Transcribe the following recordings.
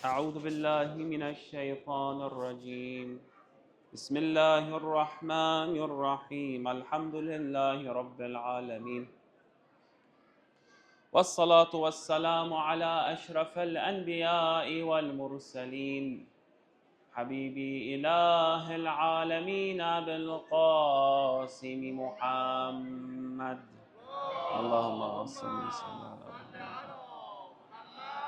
أعوذ بالله من الشيطان الرجيم. بسم الله الرحمن الرحيم. الحمد لله رب العالمين، والصلاة والسلام على أشرف الأنبياء والمرسلين، حبيبي إله العالمين بالقاسم محمد. اللهم صل وسلم على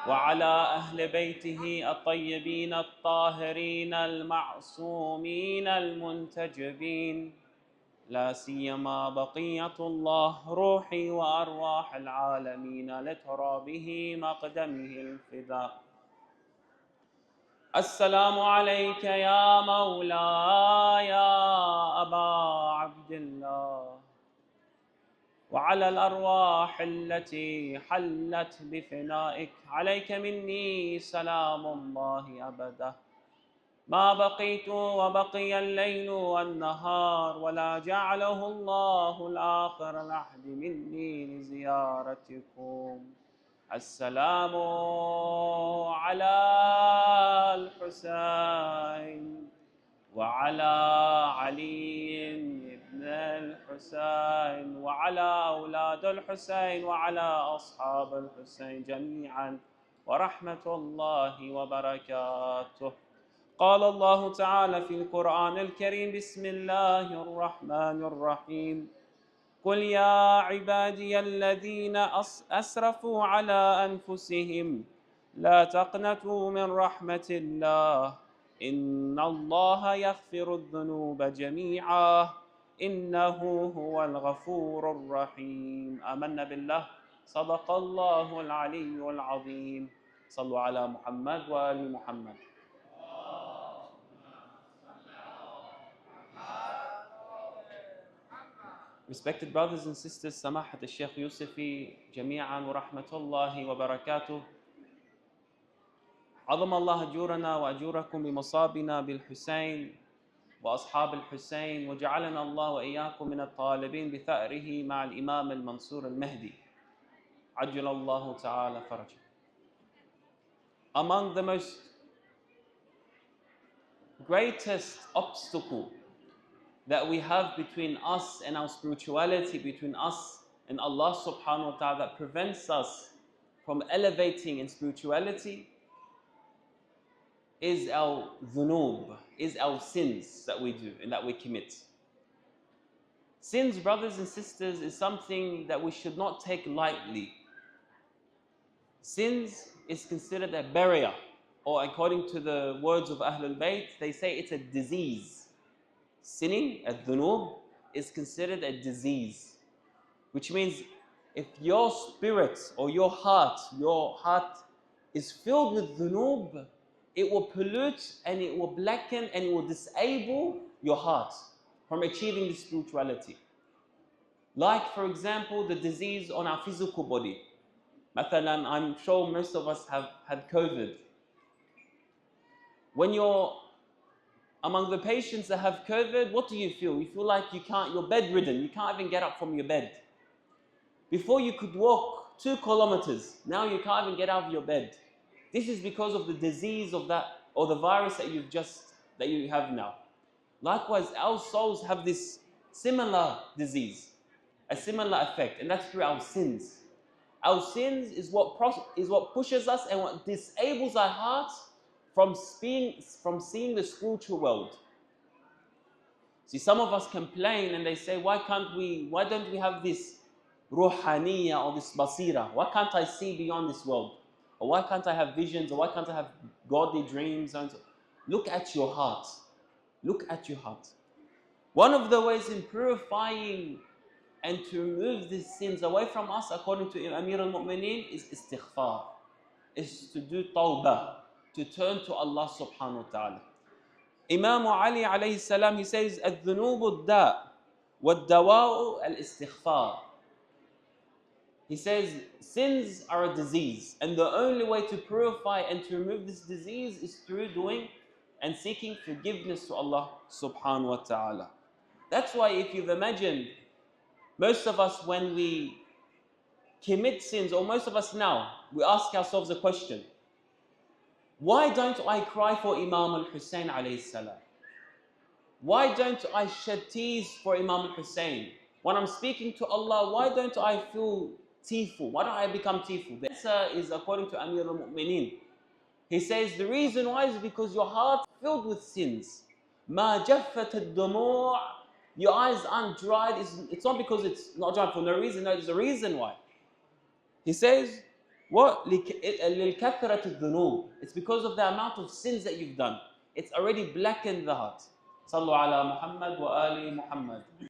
وعلى أهل بيته الطيبين الطاهرين المعصومين المنتجبين، لا سيما بقية الله روحي وأرواح العالمين لترابه مقدمه الفداء. السلام عليك يا مولاي يا أبا عبد الله، وعلى الأرواح التي حلت بفنائك، عليك مني سلام الله أبدا ما بقيت وبقي الليل والنهار، ولا جعله الله الآخر العهد مني لزيارتكم. السلام على الحسين وعلى علي بن الحسين وعلى أولاد الحسين وعلى أصحاب الحسين جميعا، ورحمة الله وبركاته. قال الله تعالى في القرآن الكريم: بسم الله الرحمن الرحيم. قل يا عبادي الذين أسرفوا على أنفسهم لا تقنطوا من رحمة الله، إن الله يغفر الذنوب جميعا إنه هو الغفور الرحيم. آمنا بالله، صدق الله العلي العظيم. صلوا على محمد وآل محمد. Respected brothers and sisters, سماحة الشيخ يوسفي جميعا ورحمة الله وبركاته. عظم الله أجورنا وأجوركم بمصابنا بالحسين وأصحاب الحسين، وجعلنا الله وإياكم من الطالبين بثأره مع الإمام المنصور المهدي عجل الله تعالى فرجه. Among the most greatest obstacle that we have between us and our spirituality, between us and Allah subhanahu wa ta'ala, that prevents us from elevating in spirituality is our dhunub, is our sins that we do and that we commit. Sins, brothers and sisters, is something that we should not take lightly. Sins is considered a barrier, or according to the words of Ahlul Bayt, they say it's a disease. Sinning, al-dhunub, is considered a disease, which means if your spirit or your heart is filled with dhunub, it will pollute and it will blacken and it will disable your heart from achieving this spirituality. Like, for example, the disease on our physical body. Mathalan, I'm sure most of us have had COVID. When you're among the patients that have COVID, what do you feel? You feel like you're bedridden, you can't even get up from your bed. Before you could walk 2 kilometers, now you can't even get out of your bed. This is because of the disease of that, or the virus that you have now. Likewise, our souls have this similar disease, a similar effect, and that's through our sins. Our sins is what pushes us and what disables our hearts from seeing the spiritual world. See, some of us complain and they say, why don't we have this ruhaniya or this basira? Why can't I see beyond this world? Or why can't I have visions? Or why can't I have godly dreams? And so, look at your heart. Look at your heart. One of the ways in purifying and to remove these sins away from us, according to Amir al-Mu'mineen, is istighfar, is to do tawbah, to turn to Allah subhanahu wa ta'ala. Imam Ali alayhi salam, he says, الذنوب الداء والدواء الاستغفار. He says, sins are a disease, and the only way to purify and to remove this disease is through doing and seeking forgiveness to Allah subhanahu wa ta'ala. That's why if you've imagined, most of us when we commit sins, or most of us now, we ask ourselves a question. Why don't I cry for Imam al-Hussein alayhi salam? Why don't I shed tears for Imam al-Hussein? When I'm speaking to Allah, why don't I feel tearful? Why don't I become tearful? The answer is according to Amir al-Mu'mineen. He says the reason why is because your heart is filled with sins. ما جفت الدموع. Your eyes aren't dried. It's not because it's not dried for no reason. No, there's a reason why. He says, what? لِلْكَثْرَةِ الذُّنُوبِ. It's because of the amount of sins that you've done. It's already blackened the heart. صلوا على محمد وآل محمد.